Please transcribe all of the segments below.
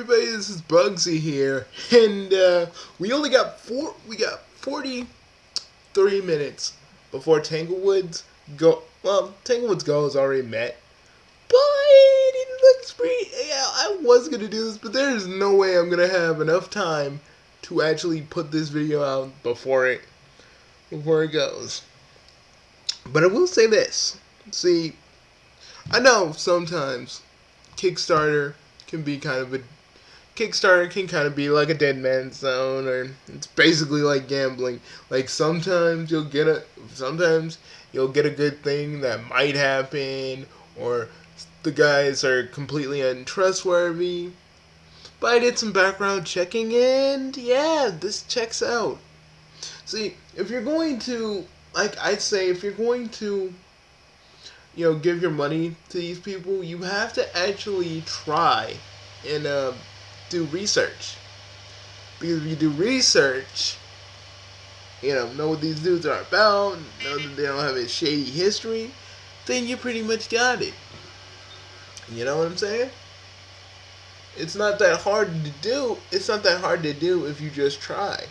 everybody, this is Bugsy here, and we got 43 minutes before Tanglewood's go. Well, Tanglewood's goal is already met, but it looks pretty. Yeah, I was gonna do this, but there's no way I'm gonna have enough time to actually put this video out before it goes. But I will say this: see, I know sometimes Kickstarter can kind of be like a dead man's zone, or it's basically like gambling. Like sometimes you'll get a good thing that might happen, or the guys are completely untrustworthy. But I did some background checking, and yeah, this checks out. See, if you're going to, give your money to these people, you have to actually try and do research. Because if you do research, know what these dudes are about, know that they don't have a shady history, then you pretty much got it. You know what I'm saying? It's not that hard to do. It's not that hard to do if you just try.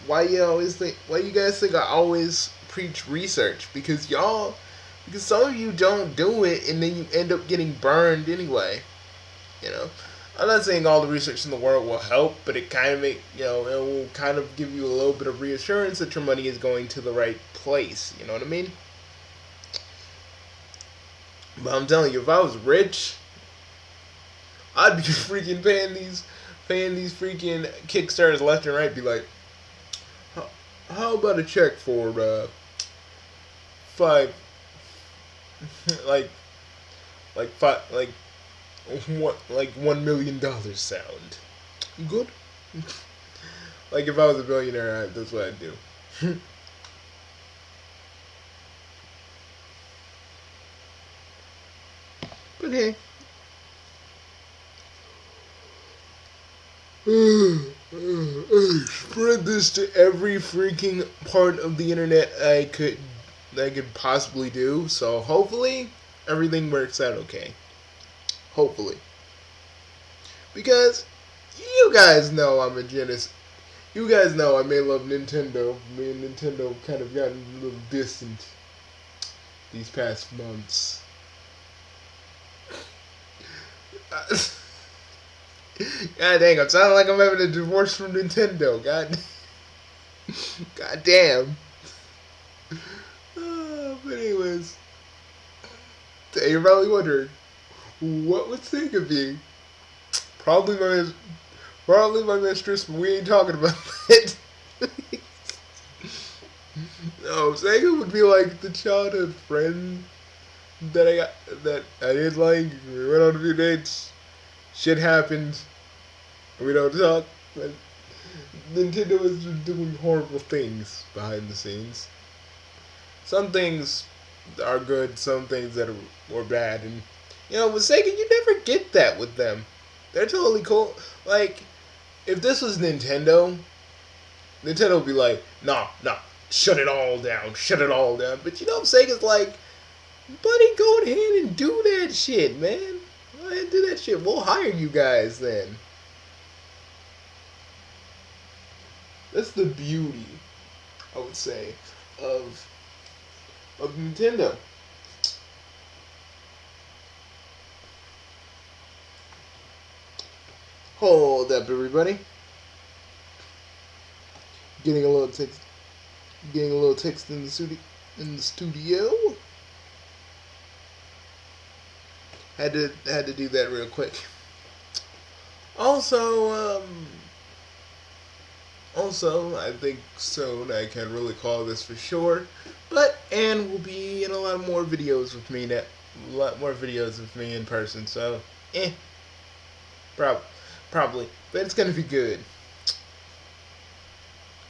Why you guys think I always preach research? Because some of you don't do it, and then you end up getting burned anyway. I'm not saying all the research in the world will help, but it will kind of give you a little bit of reassurance that your money is going to the right place. You know what I mean? But I'm telling you, if I was rich, I'd be freaking paying these freaking Kickstarters left and right. Be like, how about a check for $5 $1 million sound? Good. Like if I was a billionaire, that's what I'd do. But hey. Spread this to every freaking part of the internet I could possibly do. So hopefully everything works out okay. Hopefully. Because you guys know I'm a genius. You guys know I may love Nintendo. Me and Nintendo kind of gotten a little distant these past months. God dang, I'm sounding like I'm having a divorce from Nintendo. God damn. But anyways, you're probably wondering, what would Sega be? Probably my mistress, but we ain't talking about that. No, Sega would be like the childhood friend that I didn't like. We went on a few dates. Shit happened. We don't talk. But Nintendo is doing horrible things behind the scenes. Some things are good, some things that are bad, and with Sega, you never get that with them. They're totally cool. Like, if this was Nintendo would be like, nah, shut it all down. But Sega's like, buddy, go ahead and do that shit, man. Go ahead and do that shit. We'll hire you guys then. That's the beauty, I would say, of Nintendo. Hold up, everybody. Getting a little text in the studio. Had to do that real quick. Also, I think soon I can really call this for sure. But Anne will be in a lot more videos with me in person. So, probably, but it's gonna be good.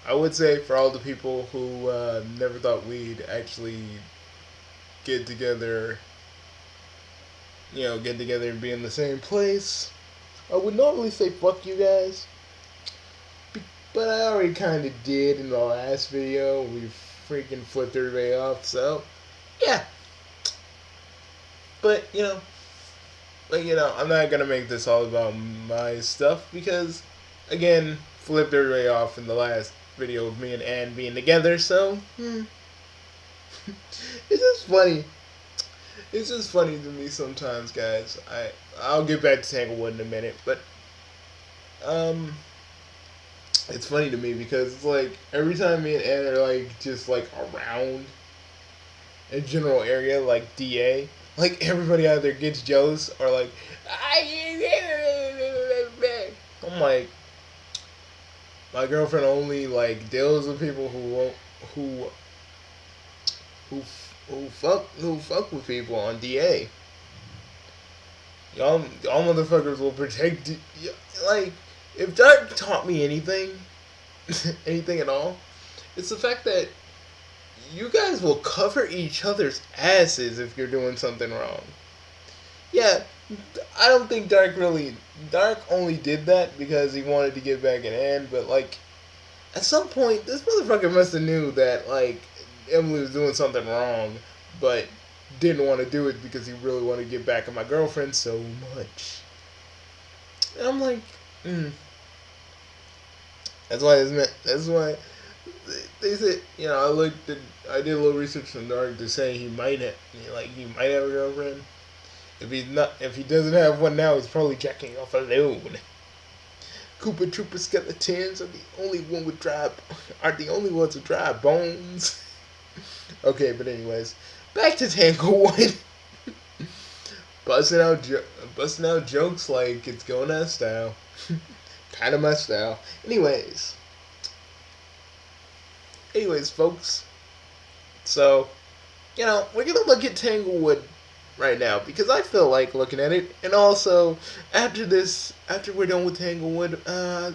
I would say for all the people who never thought we'd actually get together and be in the same place, I would normally say fuck you guys. But I already kind of did in the last video. We freaking flipped everybody off, so yeah. But But I'm not gonna make this all about my stuff because, again, flipped everybody off in the last video of me and Ann being together. So it's just funny. It's just funny to me sometimes, guys. I'll get back to Tanglewood in a minute, but um, it's funny to me because it's like every time me and Ann are like just like around a general area like DA, like everybody either gets jealous or like I'm like, my girlfriend only like deals with people who won't who who who fuck with people on DA. Y'all motherfuckers will protect like if Dark taught me anything, anything at all, it's the fact that you guys will cover each other's asses if you're doing something wrong. Yeah, I don't think Dark only did that because he wanted to get back at Anne, but like at some point this motherfucker must have knew that like Emily was doing something wrong, but didn't want to do it because he really wanted to get back at my girlfriend so much. And I'm like, That's why they said, I did a little research on Dark to say he might have a girlfriend. If he doesn't have one now, he's probably jacking off alone. Koopa Troopa skeletons are the only ones with dry bones. Okay, but anyways, back to Tanglewood. busting out jokes like it's going out of style. Kind of my style. Anyways, folks. So, we're gonna look at Tanglewood right now because I feel like looking at it, and also after we're done with Tanglewood,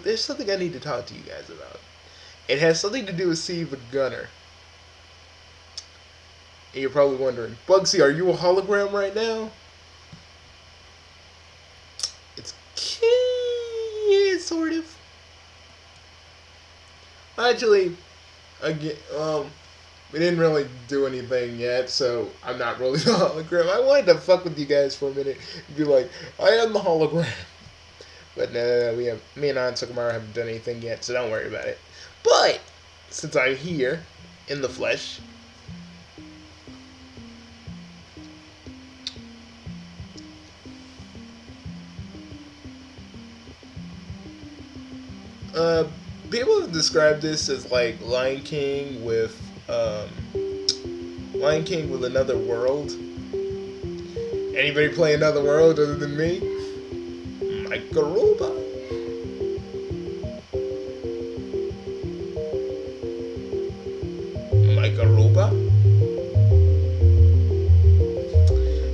there's something I need to talk to you guys about. It has something to do with Steve the Gunner. And you're probably wondering, Bugsy, are you a hologram right now? It's sort of. Actually, again, we didn't really do anything yet, so I'm not really the hologram. I wanted to fuck with you guys for a minute and be like, I am the hologram. But no, me and Aunt Sukamara haven't done anything yet, so don't worry about it. But since I'm here in the flesh, people have described this as like Lion King with another world. Anybody play Another World other than me? Microba.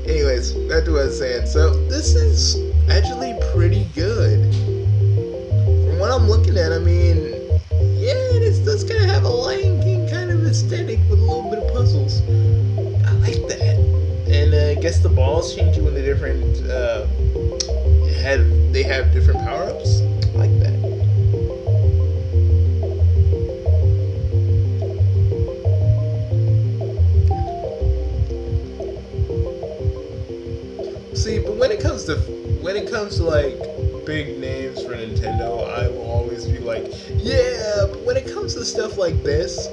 Anyways, back to what I was saying. So this is actually pretty good. From what I'm looking at, I mean, yeah, it's gonna have a Lion King kind of aesthetic with a little bit of puzzles. I like that. And I guess the balls change you into different. They have different power-ups. I like that. See, but when it comes to like big names for Nintendo, I will always be like, yeah. But when it comes to stuff like this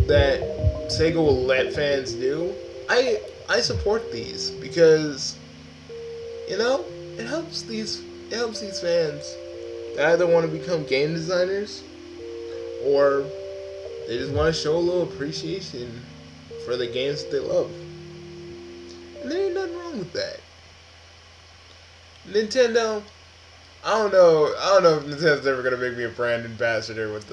that Sega will let fans do, I support these because it helps these fans that either want to become game designers or they just want to show a little appreciation for the games that they love. And there ain't nothing wrong with that. Nintendo, I don't know if Nintendo's ever gonna make me a brand ambassador with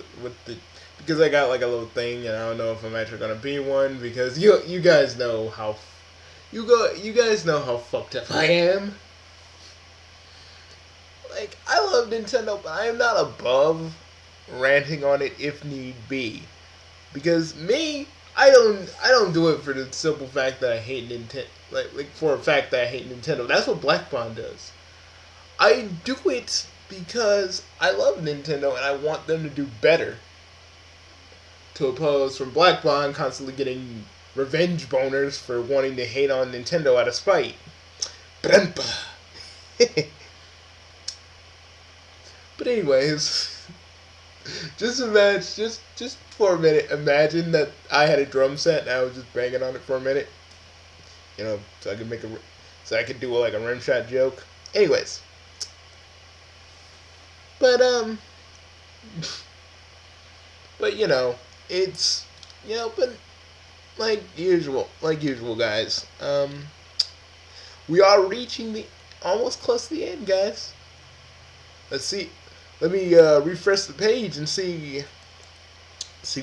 the because I got like a little thing, and I don't know if I'm actually gonna be one because you guys know how fucked up I am. Like, I love Nintendo, but I am not above ranting on it if need be. Because me, I don't do it for the simple fact that I hate Nintendo. Like for a fact that I hate Nintendo. That's what Black Bond does. I do it because I love Nintendo and I want them to do better. To oppose from Black Bond constantly getting revenge boners for wanting to hate on Nintendo out of spite. Brempa. But anyways, just for a minute, imagine that I had a drum set and I was just banging on it for a minute. So I could so I could do like a rim shot joke. Anyways, but but it's but like usual, guys. We are reaching the almost close to the end, guys. Let's see. Let me refresh the page and see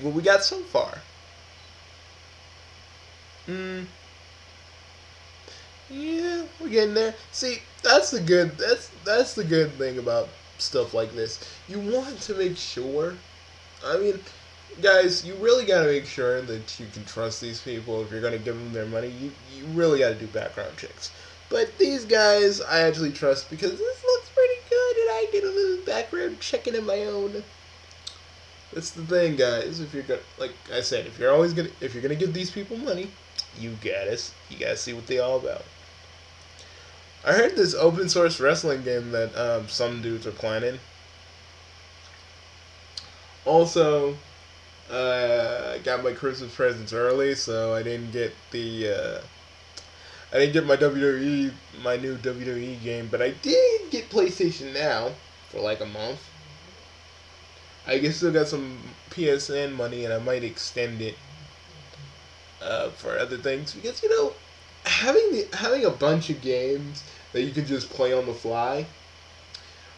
what we got so far. Yeah, we're getting there. See, that's the good thing about stuff like this. You want to make sure. I mean, guys, you really gotta make sure that you can trust these people. If you're gonna give them their money, you really gotta do background checks. But these guys, I actually trust because this looks pretty good, and I did a little background checking of my own. That's the thing, guys. If you're gonna, like I said, if you're gonna give these people money, you gotta see what they all about. I heard this open source wrestling game that some dudes are planning. Also, I got my Christmas presents early, so I didn't get my new WWE game, but I did get PlayStation Now for like a month. I guess still got some PSN money, and I might extend it for other things because having a bunch of games that you can just play on the fly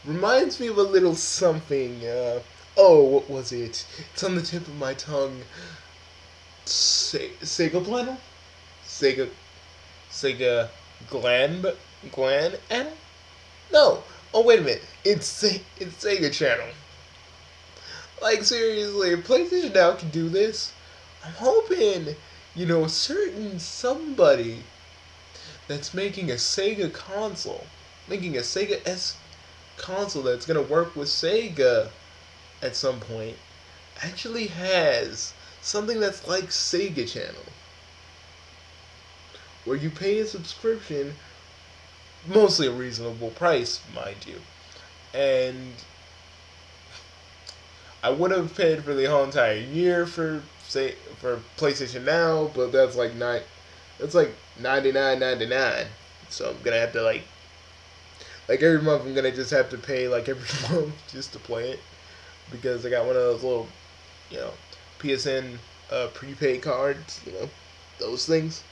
reminds me of a little something. What was it? It's on the tip of my tongue. Sega Planner? Sega Glan Anna? No. Oh, wait a minute. It's Sega Channel. Like, seriously, if PlayStation Now can do this, I'm hoping, a certain somebody that's making a Sega console, making a Sega S console that's going to work with Sega at some point, actually has something that's like Sega Channel, where you pay a subscription, mostly a reasonable price, mind you, and I would have paid for the whole entire year for PlayStation Now, but that's like $99.99. So I'm gonna have to like every month I'm gonna just have to pay like every month just to play it because I got one of those little PSN prepaid cards, those things.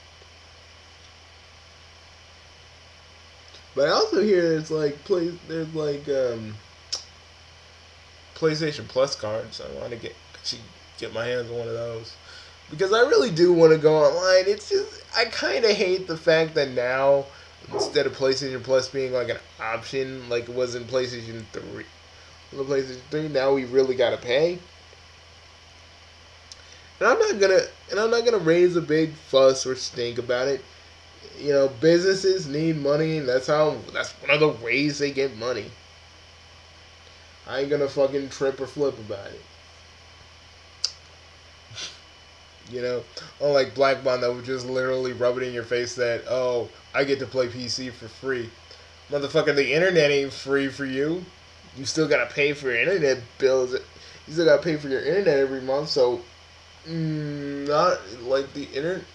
But I also hear there's PlayStation Plus cards. I want to get my hands on one of those because I really do want to go online. It's just I kind of hate the fact that now instead of PlayStation Plus being like an option like it was in PlayStation 3, now we really gotta pay. And I'm not gonna raise a big fuss or stink about it. Businesses need money, and that's one of the ways they get money. I ain't gonna fucking trip or flip about it. Unlike Black Bond that would just literally rub it in your face that, oh, I get to play PC for free. Motherfucker, the internet ain't free for you. You still gotta pay for your internet bills. You still gotta pay for your internet every month, so, not like the internet.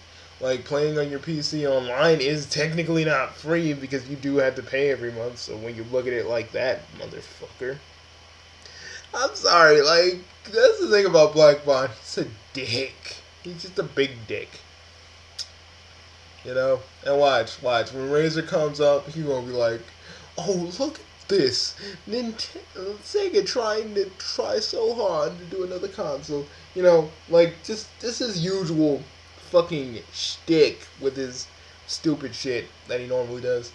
Like, playing on your PC online is technically not free because you do have to pay every month, so when you look at it like that, motherfucker. I'm sorry, that's the thing about Black Bond. He's a dick. He's just a big dick. And watch. When Razor comes up, he gonna be like, oh, look at this. Sega try so hard to do another console. Just his usual fucking shtick with his stupid shit that he normally does.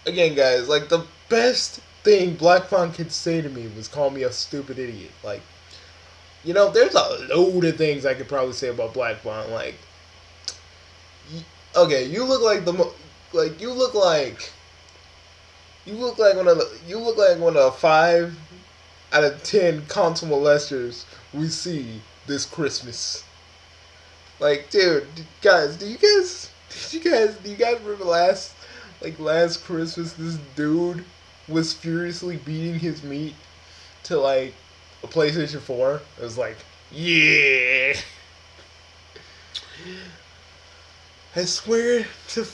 Again, guys, the best thing Black Bond could say to me was call me a stupid idiot. There's a load of things I could probably say about Black Bond. Okay, you look like one of the 5 out of 10 console molesters we see this Christmas. Dude, guys, do you guys remember Like last Christmas, this dude was furiously beating his meat to like a PlayStation 4. It was like, yeah. I swear to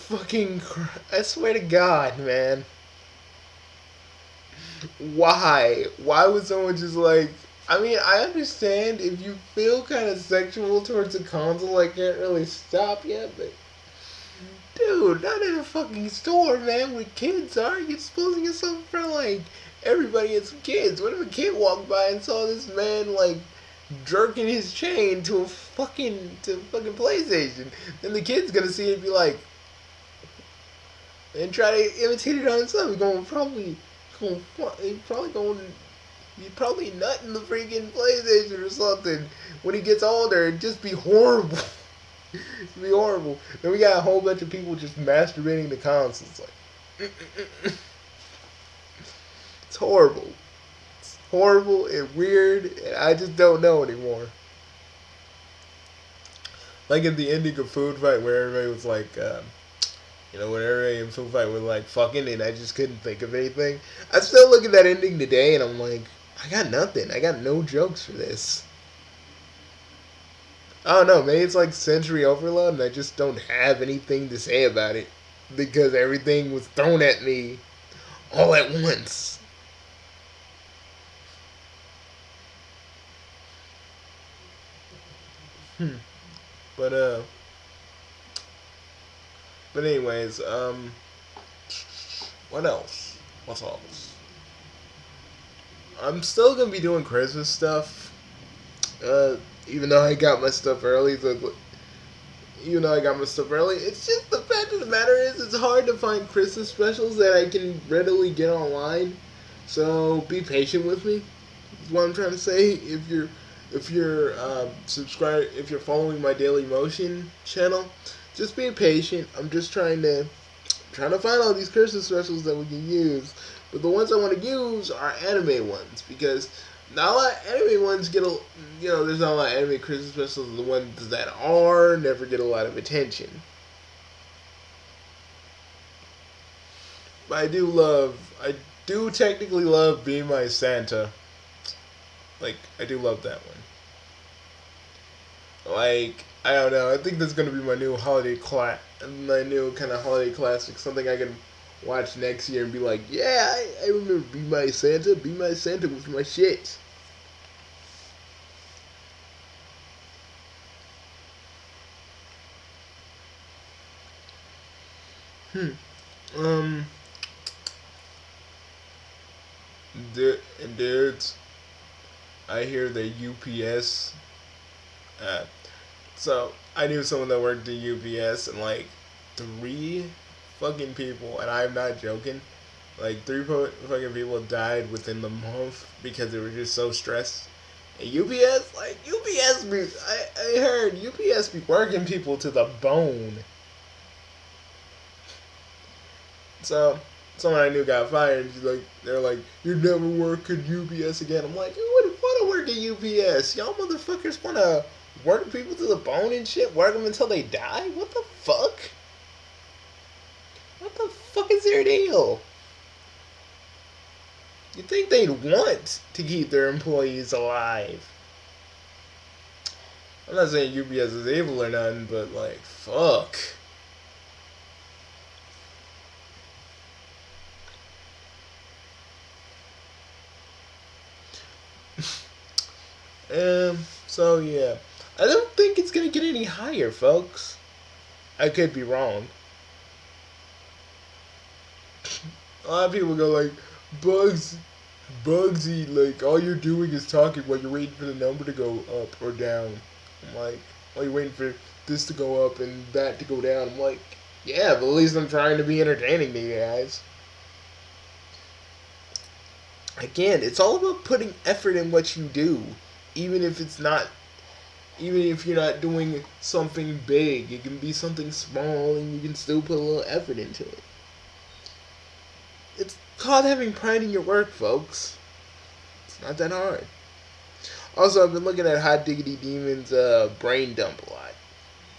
I swear to God, man. Why? Why would someone just like? I mean, I understand if you feel kind of sexual towards a console, I can't really stop you, but dude, not in a fucking store, man, with kids are. You're exposing yourself in front of, like, everybody and some kids. What if a kid walked by and saw this man, like, jerking his chain to a fucking PlayStation? Then the kid's gonna see it and be like, and try to imitate it on himself. He's probably going, he's probably nutting the freaking PlayStation or something. When he gets older, it'd just be horrible. It'd be horrible. Then we got a whole bunch of people just masturbating the consoles. Like, it's horrible. It's horrible and weird, and I just don't know anymore. Like at the ending of Food Fight, where everybody was like, when everybody in Food Fight was like fucking, and I just couldn't think of anything. I still look at that ending today, and I'm like, I got nothing. I got no jokes for this. I don't know, maybe it's like sensory overload and I just don't have anything to say about it because everything was thrown at me all at once. Hmm. But anyways, what else? What's else? I'm still gonna be doing Christmas stuff. Even though I got my stuff early, it's just the fact of the matter is it's hard to find Christmas specials that I can readily get online. So be patient with me. Is what I'm trying to say. If you're following my Daily Motion channel, just be patient. I'm just trying to find all these Christmas specials that we can use. But the ones I want to use are anime ones because not a lot of anime ones there's not a lot of anime Christmas specials. The ones that are never get a lot of attention. But I do technically love Be My Santa. Like, I do love that one. Like, I don't know. I think that's gonna be my new my new kind of holiday classic. Something I can watch next year and be like, yeah, I remember Be My Santa. Be My Santa was my shit. Hmm. Um. Dudes, I hear the UPS. Uh, so I knew someone that worked at UPS, and like three fucking people, and I'm not joking. Like fucking people died within the month because they were just so stressed. And I heard UPS be working people to the bone. So someone I knew got fired. They're like, you never work at UPS again. I'm like, who would want to work at UPS? Y'all motherfuckers want to work people to the bone and shit? Work them until they die? What the fuck? What the fuck is their deal? You think they'd want to keep their employees alive? I'm not saying UPS is evil or nothing, but like, fuck. So yeah. I don't think it's gonna get any higher, folks. I could be wrong. A lot of people go like, Bugsy, like, all you're doing is talking while you're waiting for the number to go up or down. I'm like, while you're waiting for this to go up and that to go down. I'm like, yeah, but at least I'm trying to be entertaining to you guys. Again, it's all about putting effort in what you do. Even if it's not, even if you're not doing something big, it can be something small and you can still put a little effort into it. It's called having pride in your work, folks. It's not that hard. Also, I've been looking at Hot Diggity Demon's Brain Dump a lot.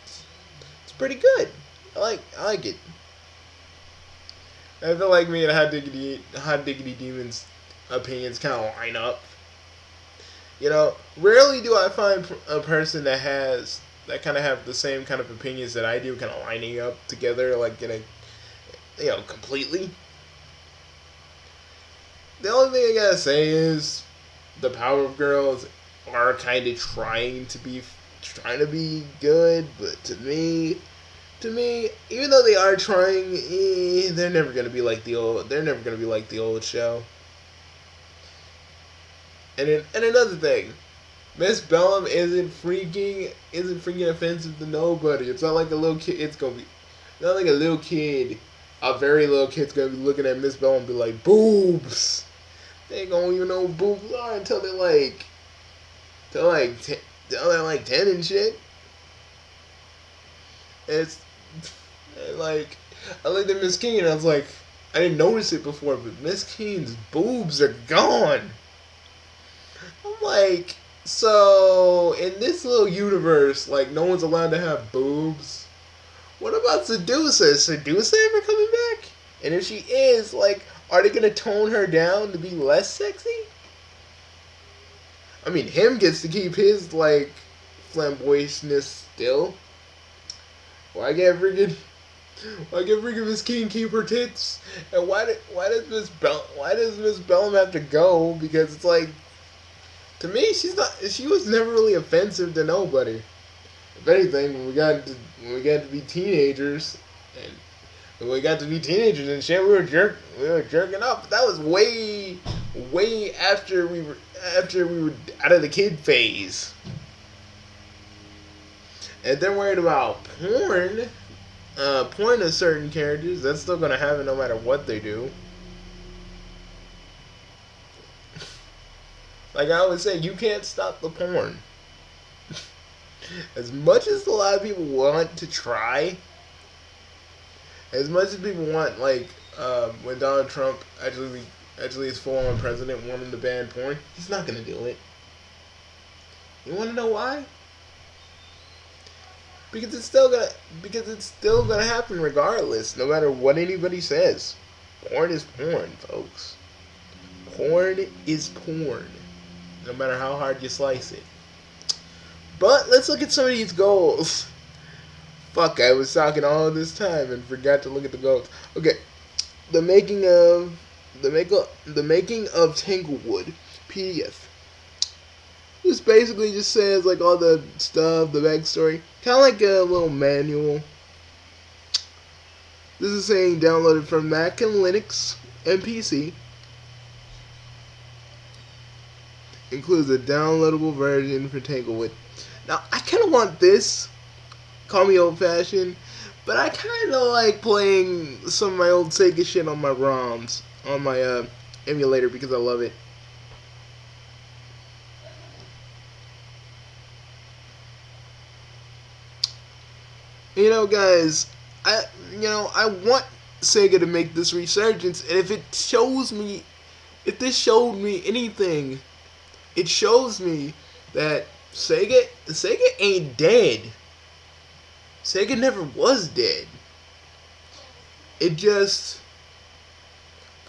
It's pretty good. I like it. I feel like me and Hot Diggity Demon's opinions kind of line up. You know, rarely do I find a person that kind of have the same kind of opinions that I do, kind of lining up together, like in a, completely. The only thing I gotta say is the Powerpuff Girls are kind of trying to be good, but to me, even though they are trying, they're never gonna be like the old. They're never gonna be like the old show. And another thing, Miss Bellum isn't freaking offensive to nobody. It's not like a little kid. It's gonna be not like a little kid. A very little kid's gonna be looking at Miss Bellum and be like, boobs. They ain't gonna even know what boobs are until they're like 10 and shit. And it's and like I looked at Miss King and I was like, I didn't notice it before, but Miss King's boobs are gone. I'm like, so in this little universe, like no one's allowed to have boobs. What about Sedusa? Is Sedusa ever coming back? And if she is, like, are they gonna tone her down to be less sexy? I mean, him gets to keep his like flamboyantness still. Why can't freaking Miss King keep her tits? And why does Miss Bellum have to go? Because it's like, to me, she was never really offensive to nobody. If anything, when we got to be teenagers and when we got to be teenagers and shit, we were jerking off. But that was way after we were out of the kid phase. And they're worried about porn of certain characters. That's still gonna happen no matter what they do. Like I always say, you can't stop the porn. As much as a lot of people want to try, as much as people want, like, when Donald Trump actually is full on president wanting to ban porn, he's not gonna do it. You want to know why? Because it's still gonna happen regardless, no matter what anybody says. Porn is porn, folks. Porn is porn, no matter how hard you slice it. But let's look at some of these goals. Fuck, I was talking all this time and forgot to look at the goals. Okay, the making of Tanglewood PDF. This basically just says like all the stuff, the backstory, kind of like a little manual. This is saying downloaded from Mac and Linux and PC. Includes a downloadable version for Tanglewood. Now, I kind of want this. Call me old-fashioned, but I kind of like playing some of my old Sega shit on my ROMs, on my emulator, because I love it. You know, guys, I want Sega to make this resurgence, and if this showed me anything, it shows me that Sega ain't dead. Sega never was dead. It just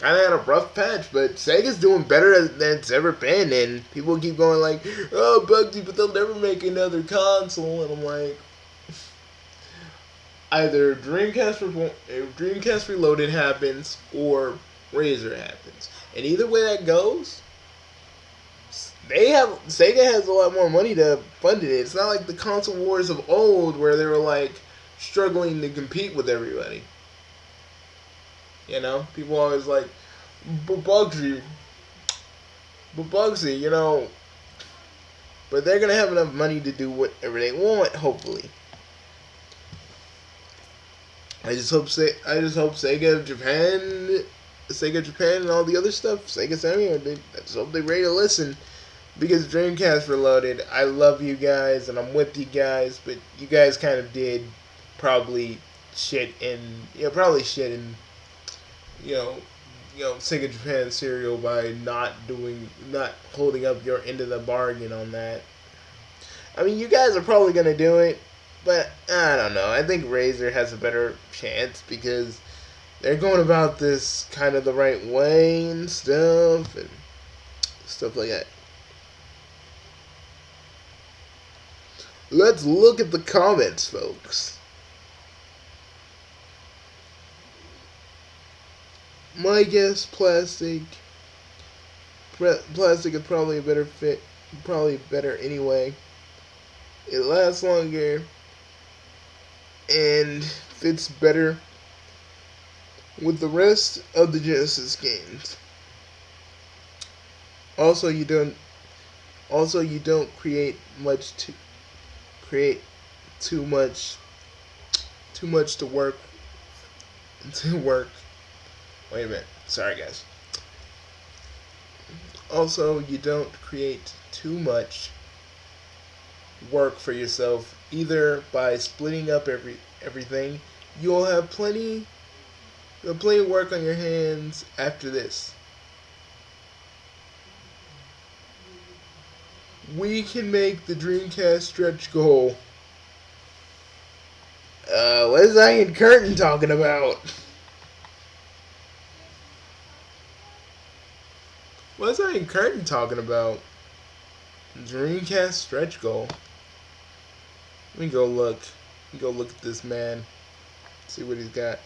kind of had a rough patch, but Sega's doing better than it's ever been, and people keep going like, oh, Bugsy, but they'll never make another console, and I'm like, either Dreamcast Reloaded happens or Razor happens, and either way that goes, Sega has a lot more money to fund it. It's not like the console wars of old where they were like struggling to compete with everybody. You know, people always like, but Bugsy, you know, but they're gonna have enough money to do whatever they want, hopefully. I just hope Sega Japan and all the other stuff, Sega Samurai, I just hope they're ready to listen. Because Dreamcast Reloaded, I love you guys and I'm with you guys, but you guys kind of did probably shit in Sega Japan cereal by not holding up your end of the bargain on that. I mean, you guys are probably gonna do it, but I don't know. I think Razer has a better chance because they're going about this kind of the right way and stuff like that. Let's look at the comments, folks. My guess, plastic. Plastic is probably a better fit. Probably better anyway. It lasts longer and fits better with the rest of the Genesis games. Also, you don't. Also, you don't create too much. Too much to work. To work. Wait a minute. Sorry, guys. Also, you don't create too much work for yourself either by splitting up everything. You'll have plenty of work on your hands after this. We can make the Dreamcast stretch goal. What is Iron Curtain talking about? What is Iron Curtain talking about? Dreamcast stretch goal. Let me go look. Let me go look at this man. See what he's got.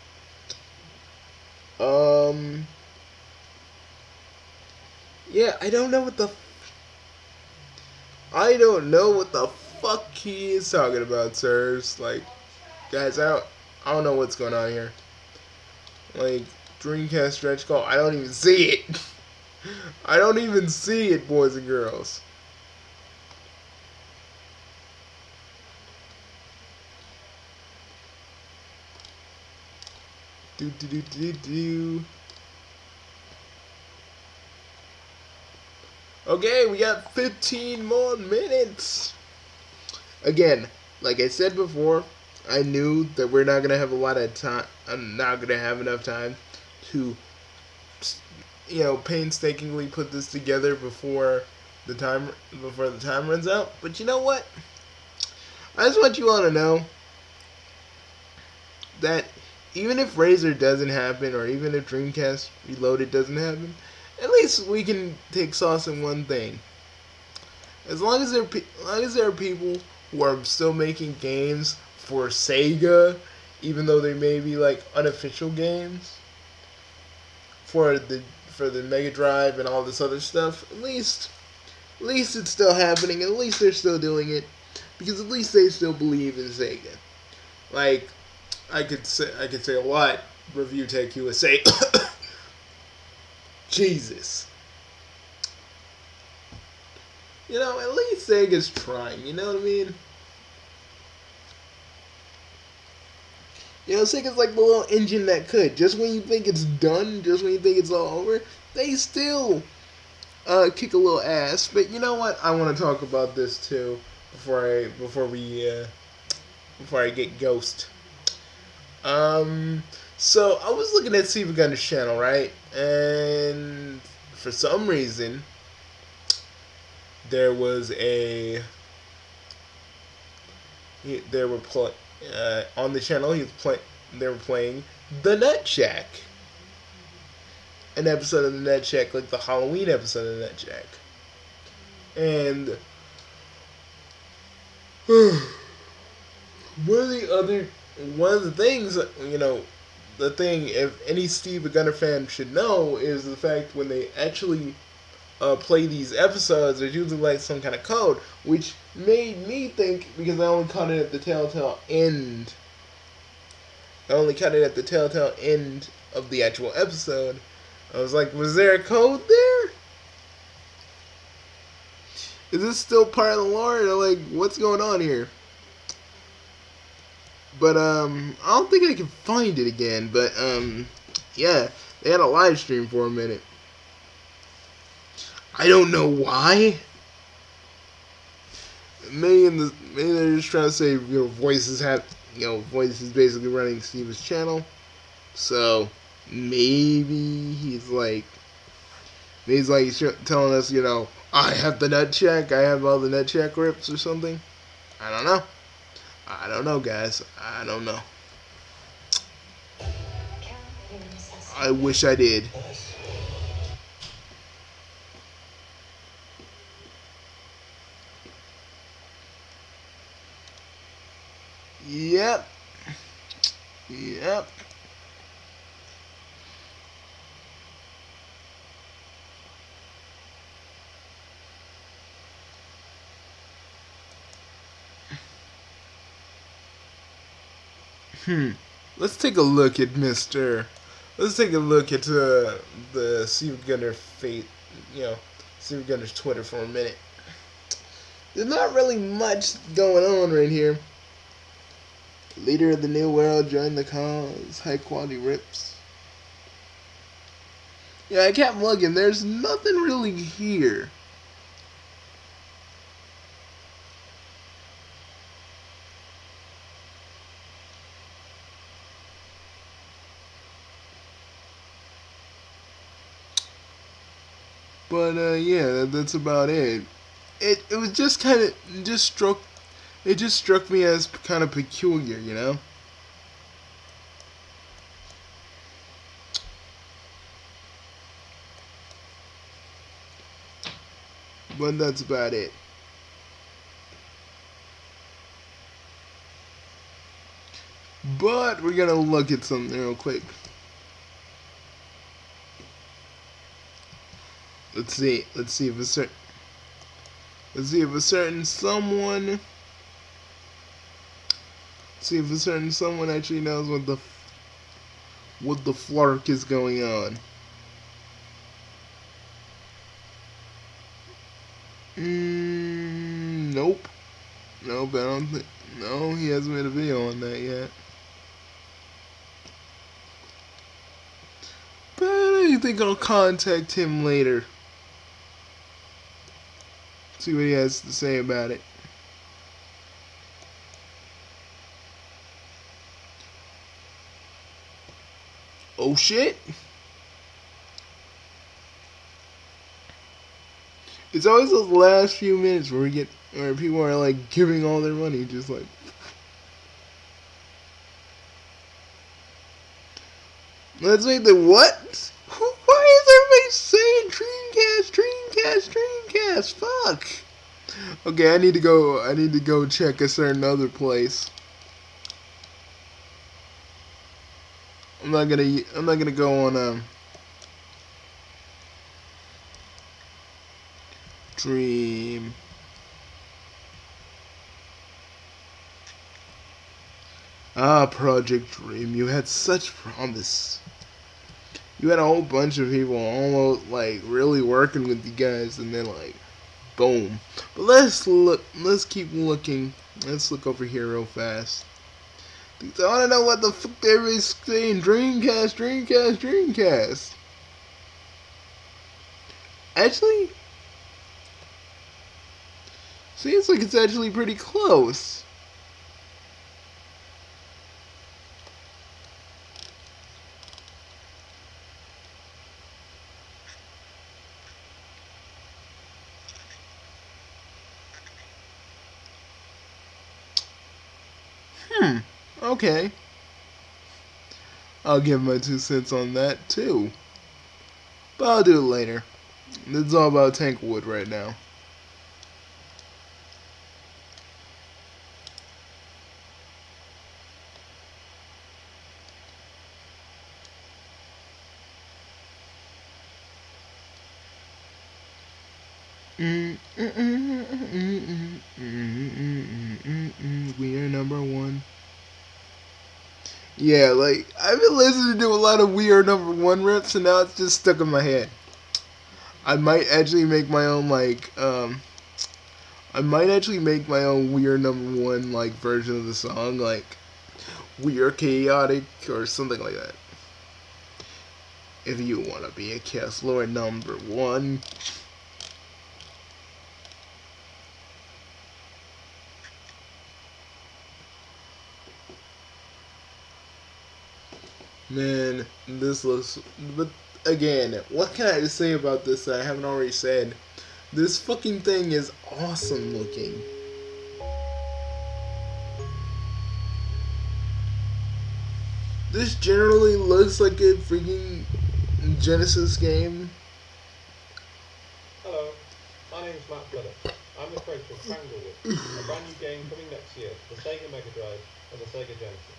Yeah, I don't know what the fuck he is talking about, sirs. Like, guys, I don't know what's going on here. Like, Dreamcast stretch goal. I don't even see it. I don't even see it, boys and girls. Okay, we got 15 more minutes. Again, like I said before, I knew that we're not gonna have a lot of time. I'm not gonna have enough time to, painstakingly put this together before the time runs out. But you know what? I just want you all to know that even if Razor doesn't happen, or even if Dreamcast Reloaded doesn't happen, at least we can take sauce in one thing. As long as there are people who are still making games for Sega, even though they may be like unofficial games for the Mega Drive and all this other stuff, at least it's still happening. At least they're still doing it, because at least they still believe in Sega. Like, I could say a lot. Review Tech USA. Jesus. At least Sega's trying. You know what I mean? Sega's like the little engine that could. Just when you think it's done, just when you think it's all over, they still kick a little ass. But you know what? I want to talk about this too before I get ghost. So I was looking at Steve Gunner's channel, right? And for some reason, there was on the channel they were playing The Nut Shack, an episode of The Nut Shack, like the Halloween episode of The Nut Shack, and one of the things, the thing, if any Steve Gunner fan should know, is the fact when they actually play these episodes, there's usually like some kind of code, which made me think, because I only caught it at the telltale end. I only caught it at the telltale end of the actual episode. I was like, was there a code there? Is this still part of the lore? Or like, what's going on here? But I don't think I can find it again. But yeah, they had a live stream for a minute. I don't know why. Maybe they're just trying to say, Voices basically running Steve's channel. So maybe he's telling us, I have the nut check, I have all the nut check rips or something. I don't know. I don't know, guys. I don't know. I wish I did. Yep. Yep. Let's take a look at Mr. Let's take a look at the Steve Gunner fate, Steve Gunner's Twitter for a minute. There's not really much going on right here. Leader of the New World, join the cause, high quality rips. Yeah, I kept looking. There's nothing really here. But yeah, that's about it. It was just kind of just struck me as kind of peculiar, you know. But that's about it. But we're gonna look at something real quick. Let's see if a certain someone. Let's see if a certain someone actually knows what the flark is going on. Nope. Nope, I don't think. No, he hasn't made a video on that yet. But I think I'll contact him later. See what he has to say about it. Oh shit! It's always those last few minutes where people are like giving all their money, just like. Let's make the what? Why is everybody saying Dreamcast? Fuck. Okay, I need to go check a certain other place. I'm not gonna go on Dream. Project Dream. You had such promise. You had a whole bunch of people almost like really working with you guys, and then like, boom. But let's keep looking. Let's look over here real fast. I want to know what the fuck everybody's saying. Dreamcast. Actually, seems like it's actually pretty close. Okay. I'll give my 2 cents on that too. But I'll do it later. This is all about Tanglewood right now. We are number one. Yeah, like, I've been listening to a lot of We Are Number One rips, and now it's just stuck in my head. I might actually make my own, like, We Are Number One, like, version of the song, like, We Are Chaotic, or something like that. If you want to be a Kessler number one. Man, this looks... But, again, what can I say about this that I haven't already said? This fucking thing is awesome looking. This generally looks like a freaking Genesis game. Hello, my name is Matt Phillips. I'm the creator of Tanglewood, a brand new game coming next year for the Sega Mega Drive and the Sega Genesis.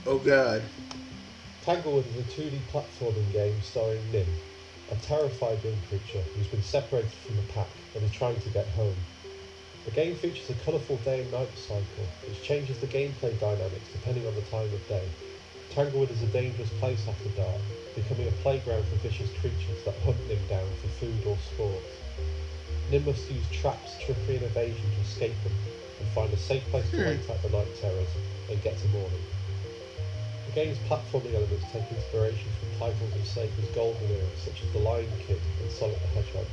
Oh god. Tanglewood is a 2D platforming game starring Nim, a terrified young creature who's been separated from the pack and is trying to get home. The game features a colourful day and night cycle, which changes the gameplay dynamics depending on the time of day. Tanglewood is a dangerous place after dark, becoming a playground for vicious creatures that hunt Nim down for food or sport. Nim must use traps, trickery and evasion to escape them and find a safe place to wait out the night terrors and get to morning. The game's platforming elements take inspiration from titles of Sega's golden era, such as The Lion King and Sonic the Hedgehog.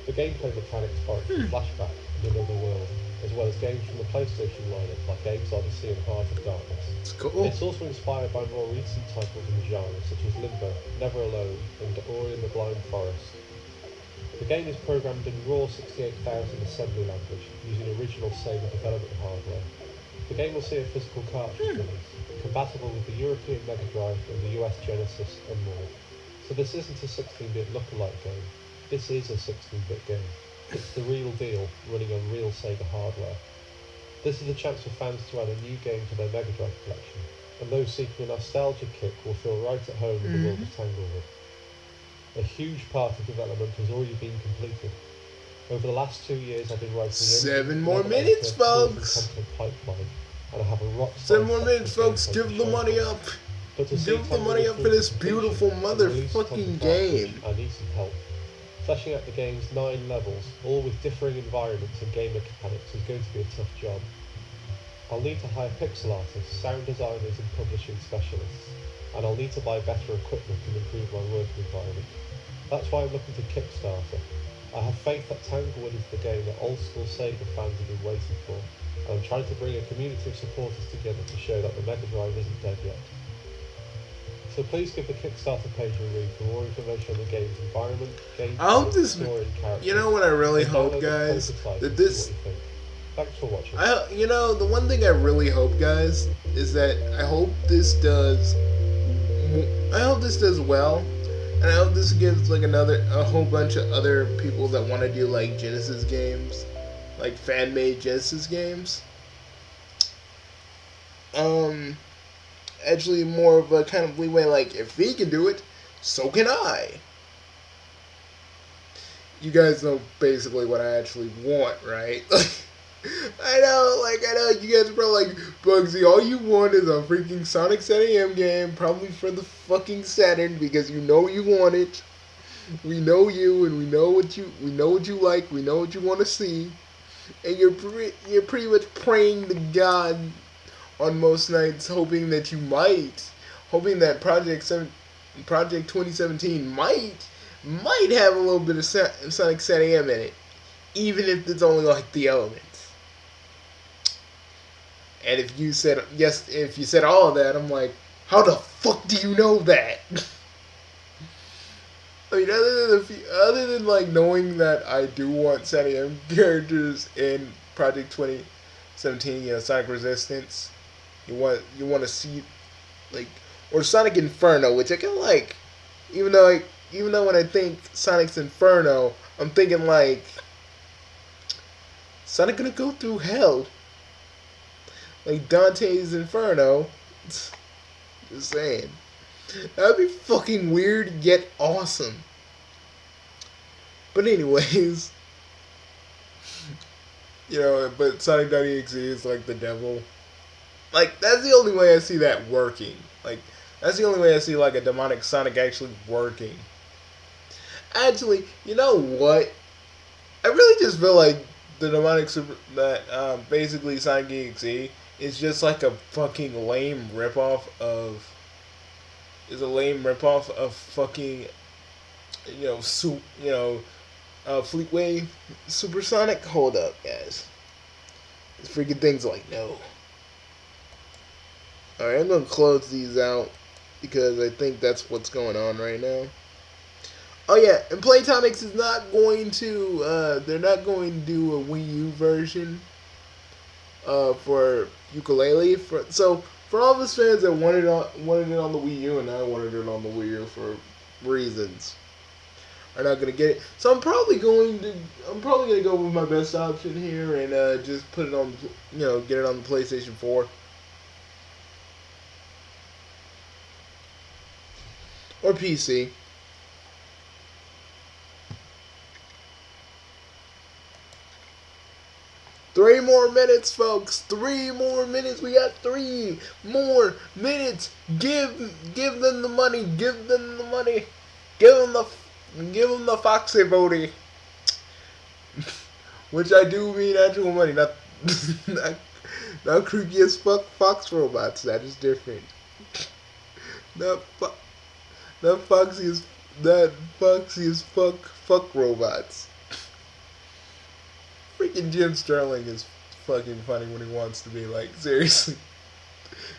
The gameplay mechanics warrant Flashback and Another World, as well as games from the PlayStation lineup like Apes Odyssey and Heart of Darkness. It's cool. It's also inspired by more recent titles in the genre, such as Limbo, Never Alone, and Ori and the Blind Forest. The game is programmed in raw 68,000 assembly language, using original Sega development hardware. The game will see a physical cartridge release, compatible with the European Mega Drive and the US Genesis and more. So this isn't a 16-bit lookalike game, this is a 16-bit game. It's the real deal, running on real Sega hardware. This is a chance for fans to add a new game to their Mega Drive collection, and those seeking a nostalgia kick will feel right at home in the world of Tanglewood. A huge part of development has already been completed. Over the last 2 years I've been writing 7 more minutes, folks. content pipeline, and I have a rock 7 more minutes, folks. Give the money up. Give the money up for this beautiful motherfucking game. I need some help. Fleshing out the game's 9 levels, all with differing environments and game mechanics, is going to be a tough job. I'll need to hire pixel artists, sound designers and publishing specialists, and I'll need to buy better equipment and improve my working environment. That's why I'm looking to Kickstarter. I have faith that Tanglewood is the game that old school Sega fans have been waiting for, and I'm trying to bring a community of supporters together to show that the Mega Drive isn't dead yet. So please give the Kickstarter page a read for more information on the game's environment, gameplay, story and characters. You know what I really hope, guys? That this... Thanks for watching. The one thing I really hope, guys, is that I hope this does well, and I hope this gives like a whole bunch of other people that want to do like Genesis games, like fan-made Genesis games, actually more of a kind of leeway, like if he can do it, so can I. You guys know basically what I actually want, right? I know, you guys are probably like, Bugsy, all you want is a freaking Sonic SAM game, probably for the fucking Saturn, because you know you want it. We know you, and we know what you like, we know what you want to see, and you're pretty much praying to God on most nights, hoping that Project 2017 might have a little bit of Sonic SAM in it, even if it's only like the elements. And if you said yes, if you said all of that, I'm like, how the fuck do you know that? I mean, other than like knowing that I do want SAM characters in Project 2017, Sonic Resistance. You want to see like, or Sonic Inferno, which I can like, even though when I think Sonic's Inferno, I'm thinking like, Sonic gonna go through hell. Like Dante's Inferno. Just saying. That'd be fucking weird yet awesome. But anyways, but Sonic.exe is like the devil. Like, that's the only way I see that working. Like, that's the only way I see like a demonic Sonic actually working. Actually, you know what? I really just feel like the demonic basically Sonic.exe is just like a fucking lame ripoff of fucking Fleetway Supersonic. Hold up, guys. This freaking thing's like, no. Alright, I'm gonna close these out. because I think that's what's going on right now. Oh yeah, and Playtomics is not going to. They're not going to do a Wii U version for ukulele. For all of us fans that wanted it on the Wii U and I wanted it on the Wii U for reasons, are not gonna get it. So I'm probably gonna go with my best option here and just put it on, get it on the PlayStation 4 or PC. 3 more minutes, folks. 3 more minutes. We got 3 more minutes. Give them the money. Give them the money. Give them the Foxy booty. Which I do mean actual money, not not, not creepy as fuck fox robots. That is different. Not fo- not foxy as that foxy as fuck robots. Freaking Jim Sterling is fucking funny when he wants to be, like, seriously.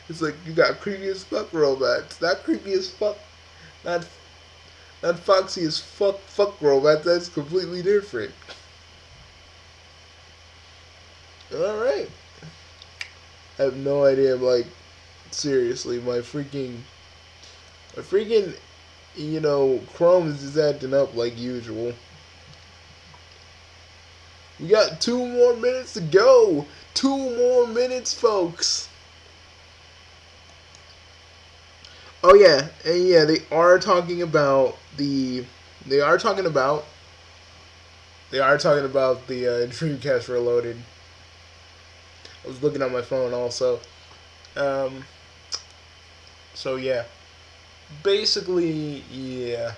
It's like you got creepy as fuck robots. Not creepy as fuck. Not not foxy as fuck robots. That's completely different. Alright. I have no idea, like, seriously, my freaking, Chrome is just acting up like usual. We got 2 more minutes to go. 2 more minutes, folks. Oh yeah, and yeah, they are talking about the Dreamcast Reloaded. I was looking on my phone also. Um, so yeah, basically yeah.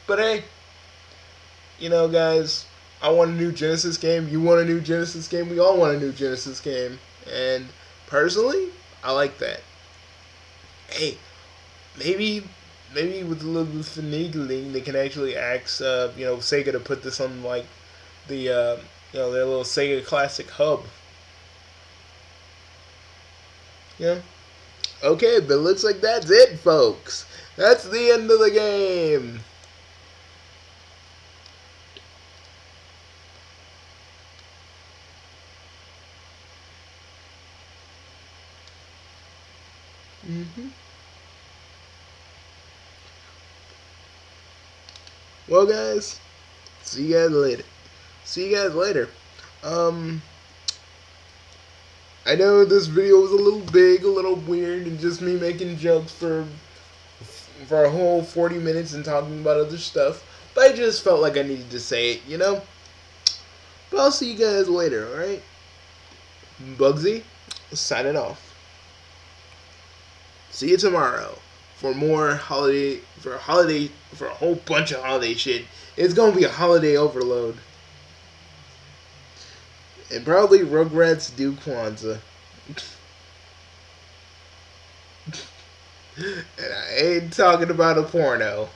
But hey, guys, I want a new Genesis game. You want a new Genesis game? We all want a new Genesis game. And personally, I like that. Hey, maybe with a little bit of finagling, they can actually ask Sega to put this on like the their little Sega Classic Hub. Yeah. Okay, but it looks like that's it, folks. That's the end of the game. hmm Well, guys, see you guys later. See you guys later. Um, I know this video was a little big, a little weird, and just me making jokes for a whole 40 minutes and talking about other stuff. But I just felt like I needed to say it. But I'll see you guys later, alright? Bugsy, signing off. See you tomorrow for more for a whole bunch of holiday shit. It's gonna be a holiday overload. And probably Rugrats do Kwanzaa. And I ain't talking about a porno.